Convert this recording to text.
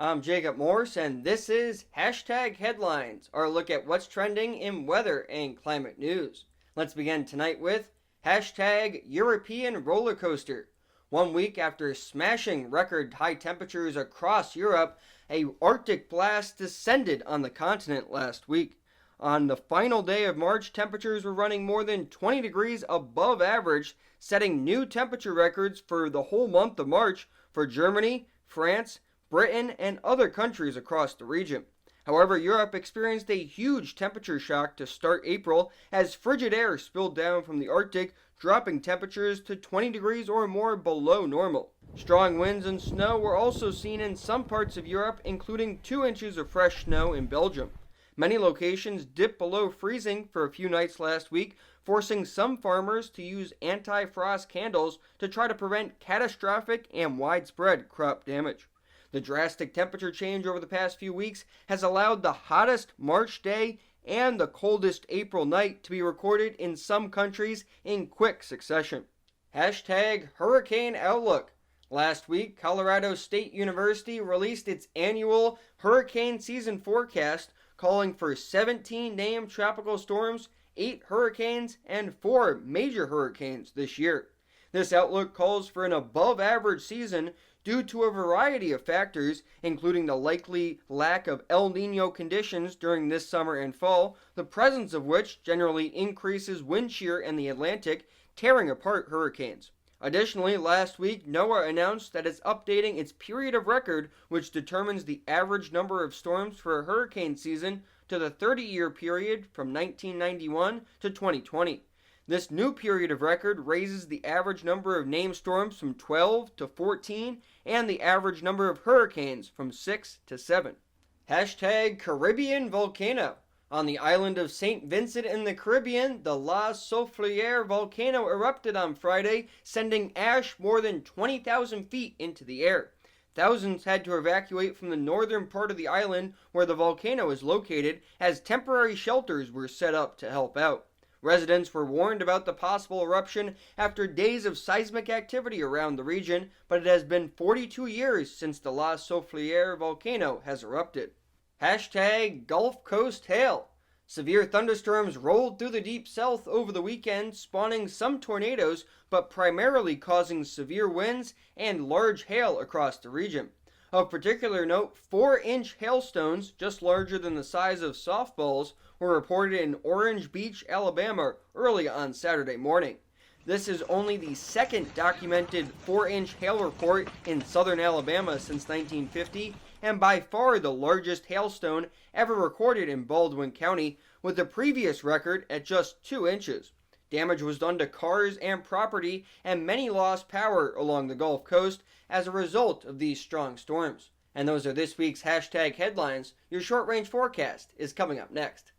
I'm Jacob Morse, and this is Hashtag Headlines, our look at what's trending in weather and climate news. Let's begin tonight with Hashtag European Roller Coaster. 1 week after smashing record high temperatures across Europe, a Arctic blast descended on the continent last week. On the final day of March, temperatures were running more than 20 degrees above average, setting new temperature records for the whole month of March for Germany, France, Britain, and other countries across the region. However, Europe experienced a huge temperature shock to start April as frigid air spilled down from the Arctic, dropping temperatures to 20 degrees or more below normal. Strong winds and snow were also seen in some parts of Europe, including 2 inches of fresh snow in Belgium. Many locations dipped below freezing for a few nights last week, forcing some farmers to use anti-frost candles to try to prevent catastrophic and widespread crop damage. The drastic temperature change over the past few weeks has allowed the hottest March day and the coldest April night to be recorded in some countries in quick succession. Hashtag Hurricane Outlook. Last week, Colorado State University released its annual hurricane season forecast, calling for 17 named tropical storms, 8 hurricanes, and 4 major hurricanes this year. This outlook calls for an above-average season due to a variety of factors, including the likely lack of El Nino conditions during this summer and fall, the presence of which generally increases wind shear in the Atlantic, tearing apart hurricanes. Additionally, last week, NOAA announced that it's updating its period of record, which determines the average number of storms for a hurricane season, to the 30-year period from 1991 to 2020. This new period of record raises the average number of named storms from 12 to 14 and the average number of hurricanes from 6 to 7. Hashtag Caribbean Volcano. On the island of St. Vincent in the Caribbean, the La Soufriere volcano erupted on Friday, sending ash more than 20,000 feet into the air. Thousands had to evacuate from the northern part of the island where the volcano is located, as temporary shelters were set up to help out. Residents were warned about the possible eruption after days of seismic activity around the region, but it has been 42 years since the La Soufriere volcano has erupted. Hashtag Gulf Coast Hail. Severe thunderstorms rolled through the deep south over the weekend, spawning some tornadoes, but primarily causing severe winds and large hail across the region. Of particular note, 4-inch hailstones, just larger than the size of softballs, were reported in Orange Beach, Alabama, early on Saturday morning. This is only the second documented 4-inch hail report in southern Alabama since 1950, and by far the largest hailstone ever recorded in Baldwin County, with the previous record at just 2 inches. Damage was done to cars and property, and many lost power along the Gulf Coast as a result of these strong storms. And those are this week's Hashtag Headlines. Your short-range forecast is coming up next.